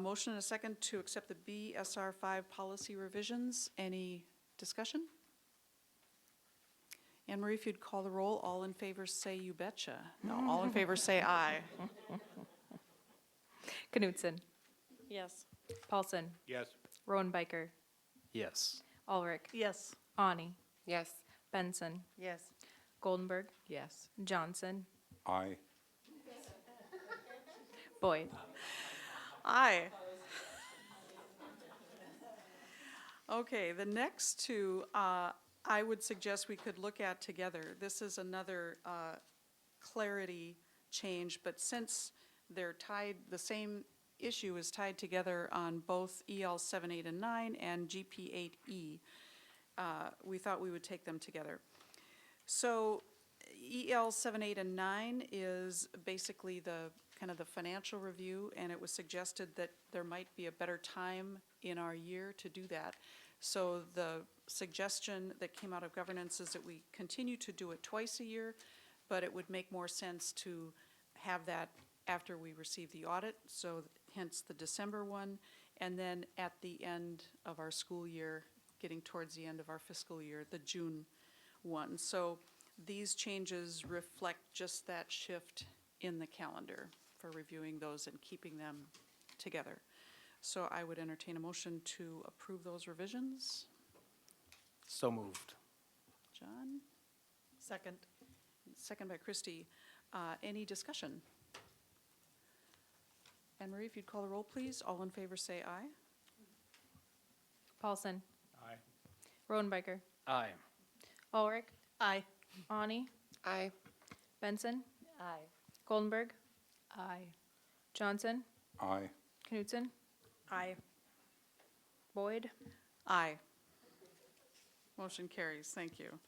Motion and a second to accept the BSR 5 policy revisions. Any discussion? Anne Marie, if you'd call the roll, all in favor say you betcha. No, all in favor say aye.
Knutson.
Yes.
Paulson.
Yes.
Rodenbiker.
Yes.
Ulrich.
Yes.
Ani.
Yes.
Benson.
Yes.
Goldenberg.
Yes.
Johnson.
Aye.
Boyd.
Aye. Okay, the next two, I would suggest we could look at together. This is another clarity change, but since they're tied, the same issue is tied together on both EL 7, 8, and 9 and GP 8E, we thought we would take them together. So EL 7, 8, and 9 is basically the kind of the financial review, and it was suggested that there might be a better time in our year to do that. So the suggestion that came out of governance is that we continue to do it twice a year, but it would make more sense to have that after we receive the audit. So hence the December one, and then at the end of our school year, getting towards the end of our fiscal year, the June one. So these changes reflect just that shift in the calendar for reviewing those and keeping them together. So I would entertain a motion to approve those revisions.
So moved.
John?
Second.
Second by Christie. Any discussion? Anne Marie, if you'd call the roll, please. All in favor say aye.
Paulson.
Aye.
Rodenbacher.
Aye.
Ulrich.
Aye.
Ani.
Aye.
Benson.
Aye.
Goldenberg.
Aye.
Johnson.
Aye.
Knutson.
Aye.
Boyd.
Aye. Motion carries. Thank you.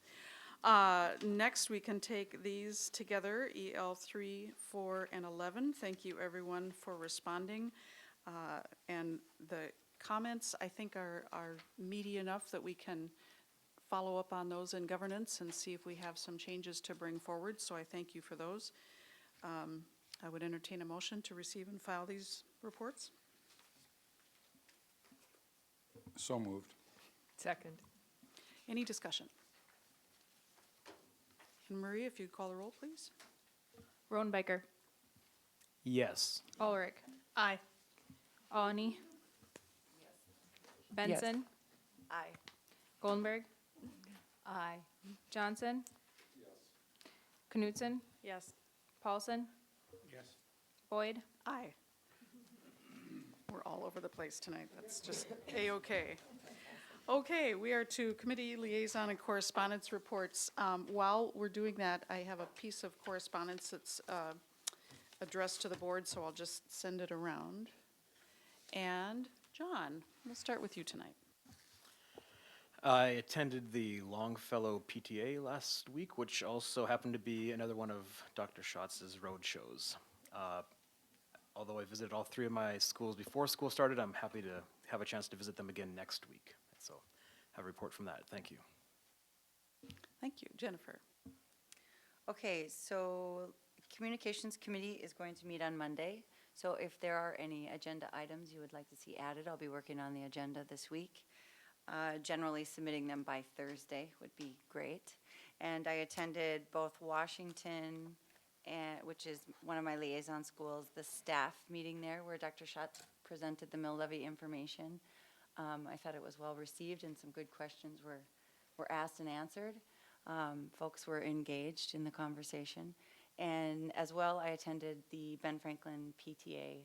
Next, we can take these together, EL 3, 4, and 11. Thank you, everyone, for responding. And the comments, I think, are meaty enough that we can follow up on those in governance and see if we have some changes to bring forward. So I thank you for those. I would entertain a motion to receive and file these reports.
So moved.
Second.
Any discussion? And Marie, if you'd call the roll, please.
Rodenbacher.
Yes.
Ulrich.
Aye.
Ani. Benson.
Aye.
Goldenberg.
Aye.
Johnson. Knutson.
Yes.
Paulson.
Yes.
Boyd.
Aye. We're all over the place tonight. That's just A-okay. Okay, we are to committee liaison and correspondence reports. While we're doing that, I have a piece of correspondence that's addressed to the board, so I'll just send it around. And John, we'll start with you tonight.
I attended the Longfellow PTA last week, which also happened to be another one of Dr. Schatz's road shows. Although I visited all 3 of my schools before school started, I'm happy to have a chance to visit them again next week. So have a report from that. Thank you.
Thank you. Jennifer.
Okay, so Communications Committee is going to meet on Monday. So if there are any agenda items you would like to see added, I'll be working on the agenda this week. Generally submitting them by Thursday would be great. And I attended both Washington, which is one of my liaison schools, the staff meeting there where Dr. Schatz presented the mill levy information. I thought it was well received and some good questions were asked and answered. Folks were engaged in the conversation. And as well, I attended the Ben Franklin PTA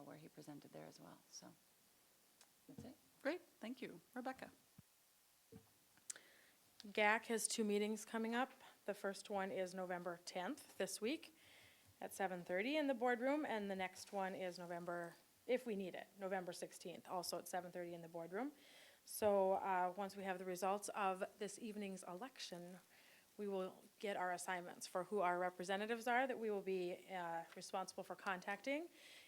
where he presented there as well. So that's it.
Great, thank you. Rebecca.
GAC has 2 meetings coming up. The first one is November 10th this week at 7:30 in the boardroom, and the next one is November, if we need it, November 16th, also at 7:30 in the boardroom. So once we have the results of this evening's election, we will get our assignments for who our representatives are that we will be responsible for contacting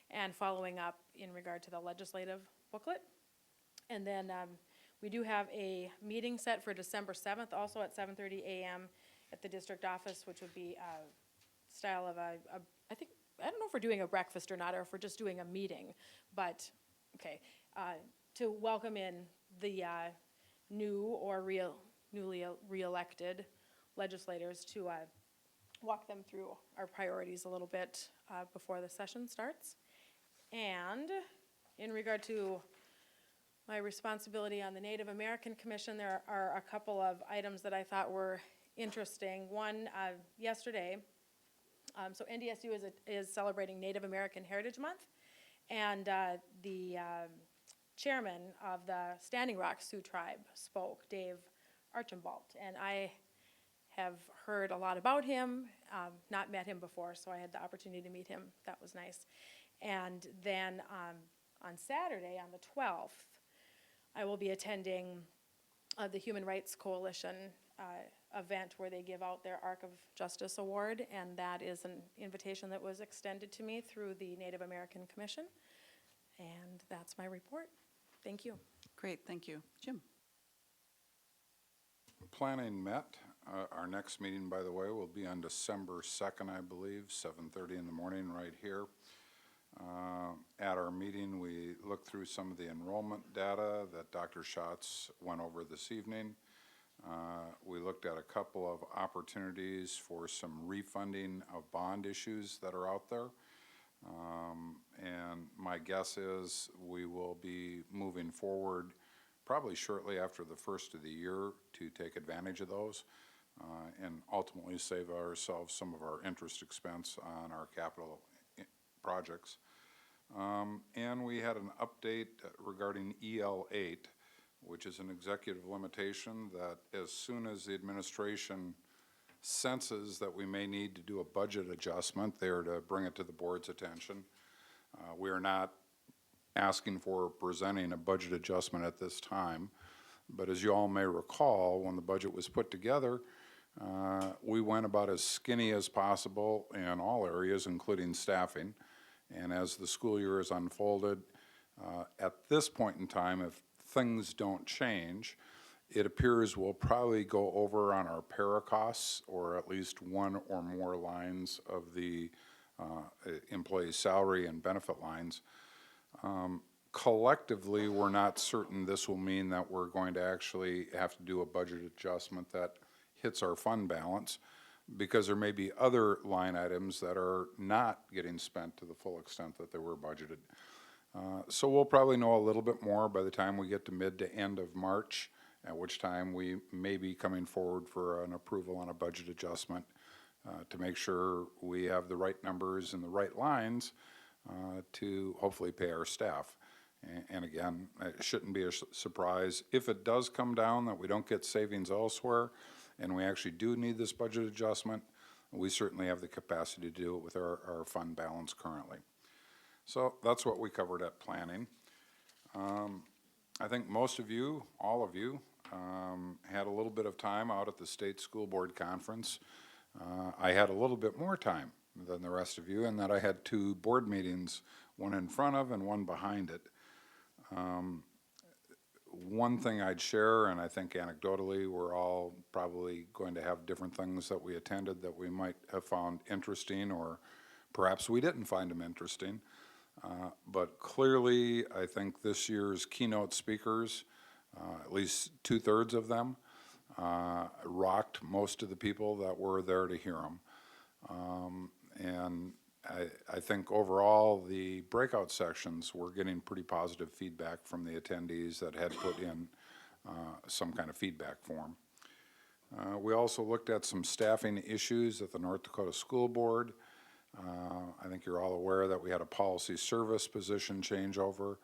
and following up in regard to the legislative booklet. And then we do have a meeting set for December 7th, also at 7:30 a.m. at the district office, which would be a style of I don't know if we're doing a breakfast or not, or if we're just doing a meeting, but, okay, to welcome in the new or newly re-elected legislators to walk them through our priorities a little bit before the session starts. And in regard to my responsibility on the Native American Commission, there are a couple of items that I thought were interesting. One, yesterday, so NDSU is celebrating Native American Heritage Month, and the chairman of the Standing Rock Sioux Tribe spoke, Dave Archambault, and I have heard a lot about him, not met him before, so I had the opportunity to meet him. That was nice. And then on Saturday, on the 12th, I will be attending the Human Rights Coalition event where they give out their Arc of Justice Award, and that is an invitation that was extended to me through the Native American Commission. And that's my report. Thank you.
Great, thank you. Jim.
Planning met. Our next meeting, by the way, will be on December 2nd, I believe, 7:30 in the morning right here. At our meeting, we looked through some of the enrollment data that Dr. Schatz went over this evening. We looked at a couple of opportunities for some refunding of bond issues that are out there. And my guess is we will be moving forward probably shortly after the first of the year to take advantage of those and ultimately save ourselves some of our interest expense on our capital projects. And we had an update regarding EL8, which is an executive limitation that as soon as the administration senses that we may need to do a budget adjustment, they are to bring it to the board's attention. We are not asking for or presenting a budget adjustment at this time, but as you all may recall, when the budget was put together, we went about as skinny as possible in all areas, including staffing. And as the school year has unfolded, at this point in time, if things don't change, it appears we'll probably go over on our para costs, or at least one or more lines of the employee salary and benefit lines. Collectively, we're not certain this will mean that we're going to actually have to do a budget adjustment that hits our fund balance, because there may be other line items that are not getting spent to the full extent that they were budgeted. So we'll probably know a little bit more by the time we get to mid to end of March, at which time we may be coming forward for an approval on a budget adjustment to make sure we have the right numbers and the right lines to hopefully pay our staff. And again, it shouldn't be a surprise if it does come down that we don't get savings elsewhere and we actually do need this budget adjustment. We certainly have the capacity to do it with our fund balance currently. So that's what we covered at planning. I think most of you, all of you, had a little bit of time out at the state school board conference. I had a little bit more time than the rest of you in that I had 2 board meetings, one in front of and one behind it. One thing I'd share, and I think anecdotally we're all probably going to have different things that we attended that we might have found interesting, or perhaps we didn't find them interesting. But clearly, I think this year's keynote speakers, at least 2/3 of them, rocked most of the people that were there to hear them. And I think overall the breakout sections were getting pretty positive feedback from the attendees that had put in some kind of feedback form. We also looked at some staffing issues at the North Dakota School Board. I think you're all aware that we had a policy service position changeover.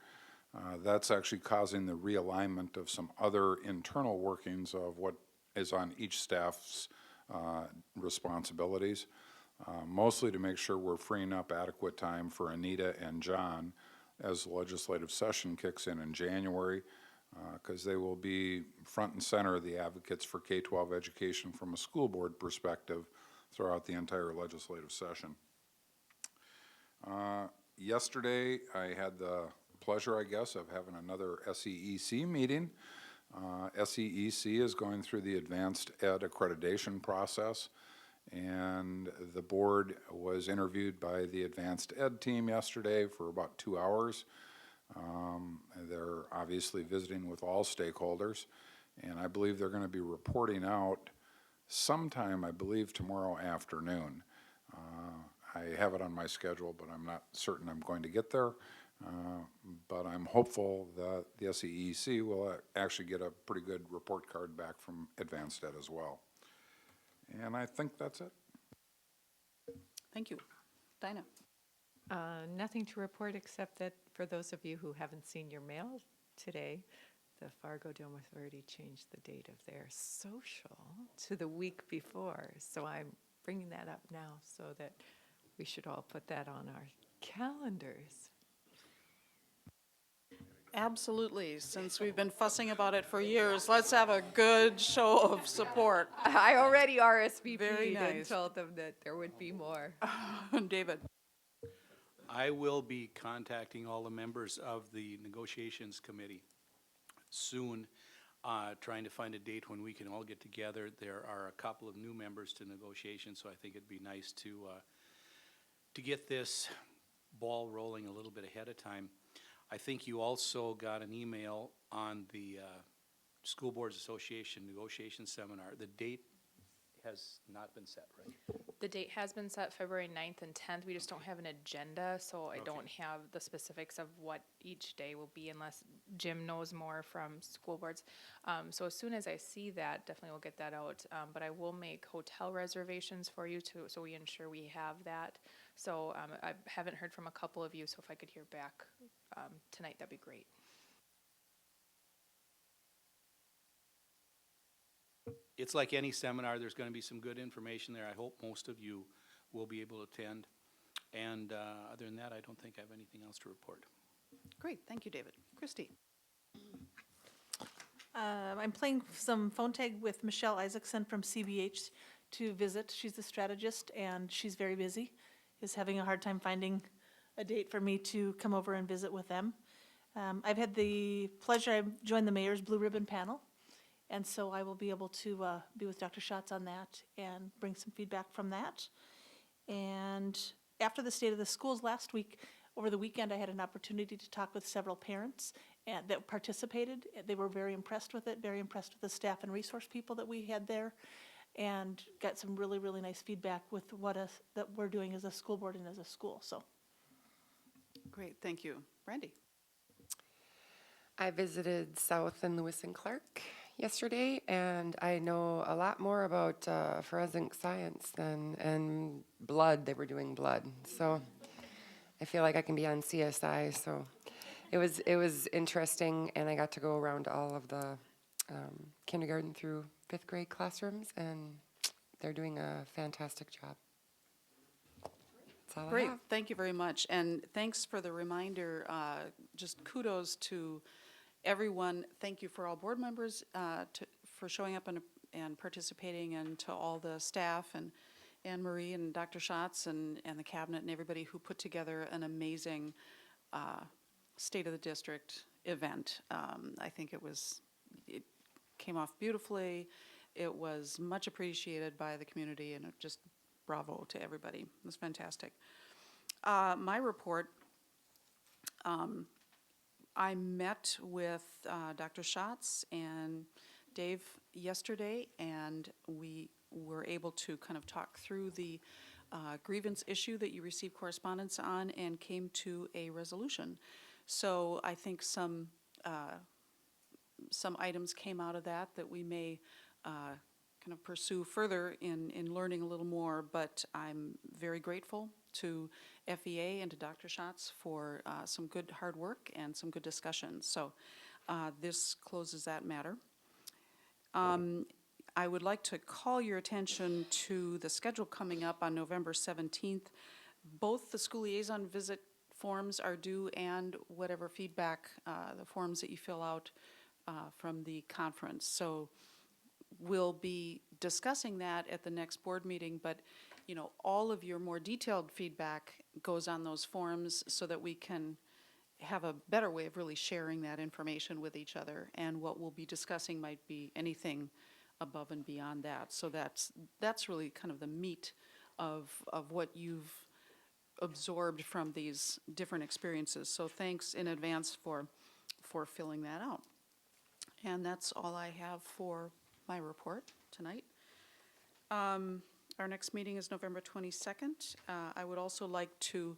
That's actually causing the realignment of some other internal workings of what is on each staff's responsibilities. Mostly to make sure we're freeing up adequate time for Anita and John as the legislative session kicks in January, because they will be front and center of the advocates for K-12 education from a school board perspective throughout the entire legislative session. Yesterday, I had the pleasure, I guess, of having another SEEC meeting. SEEC is going through the advanced ed accreditation process, and the board was interviewed by the advanced ed team yesterday for about 2 hours. They're obviously visiting with all stakeholders, and I believe they're going to be reporting out sometime, I believe, tomorrow afternoon. I have it on my schedule, but I'm not certain I'm going to get there. But I'm hopeful that the SEEC will actually get a pretty good report card back from advanced ed as well. And I think that's it.
Thank you. Dinah?
Nothing to report except that for those of you who haven't seen your mail today, the Fargo Dome Authority changed the date of their social to the week before. So I'm bringing that up now so that we should all put that on our calendars.
Absolutely. Since we've been fussing about it for years, let's have a good show of support.
I already RSVP'd
Very
and
nice.
told them that there would be more.
David?
I will be contacting all the members of the negotiations committee soon, trying to find a date when we can all get together. There are a couple of new members to negotiations, so I think it'd be nice to get this ball rolling a little bit ahead of time. I think you also got an email on the School Boards Association negotiation seminar. The date has not been set, right?
The date has been set February 9th and 10th. We just don't have an agenda, so I don't have the specifics of what each day will be unless Jim knows more from school boards. So as soon as I see that, definitely will get that out. But I will make hotel reservations for you too, so we ensure we have that. So I haven't heard from a couple of you, so if I could hear back tonight, that'd be great.
It's like any seminar, there's going to be some good information there. I hope most of you will be able to attend. And other than that, I don't think I have anything else to report.
Great, thank you, David. Christy?
I'm playing some phone tag with Michelle Isaacson from CBH to visit. She's a strategist, and she's very busy, is having a hard time finding a date for me to come over and visit with them. I've had the pleasure, I joined the mayor's Blue Ribbon panel, and so I will be able to be with Dr. Schatz on that and bring some feedback from that. And after the State of the Schools last week, over the weekend, I had an opportunity to talk with several parents that participated. They were very impressed with it, very impressed with the staff and resource people that we had there, and got some really, really nice feedback with that we're doing as a school board and as a school. So,
Great, thank you. Brandy?
I visited South and Lewis and Clark yesterday, and I know a lot more about forensic science and blood. They were doing blood, so I feel like I can be on CSI. So it was interesting, and I got to go around all of the kindergarten through 5th grade classrooms, and they're doing a fantastic job. That's all I
Great,
have.
thank you very much. And thanks for the reminder. Just kudos to everyone. Thank you for all board members for showing up and participating, and to all the staff and Anne Marie and Dr. Schatz and the cabinet and everybody who put together an amazing State of the District event. I think it came off beautifully. It was much appreciated by the community, and just bravo to everybody. It was fantastic. My report, I met with Dr. Schatz and Dave yesterday, and we were able to kind of talk through the grievance issue that you received correspondence on, and came to a resolution. So I think some items came out of that we may kind of pursue further in learning a little more, but I'm very grateful to FEA and to Dr. Schatz for some good hard work and some good discussions. So this closes that matter. I would like to call your attention to the schedule coming up on November 17th. Both the school liaison visit forms are due, and whatever feedback, the forms that you fill out from the conference. So we'll be discussing that at the next board meeting, but all of your more detailed feedback goes on those forms so that we can have a better way of really sharing that information with each other. And what we'll be discussing might be anything above and beyond that. So that's really kind of the meat of what you've absorbed from these different experiences. So thanks in advance for filling that out. And that's all I have for my report tonight. Our next meeting is November 22nd. I would also like to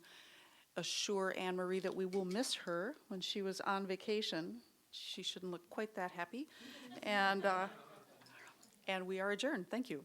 assure Anne Marie that we will miss her when she was on vacation. She shouldn't look quite that happy. And we are adjourned. Thank you.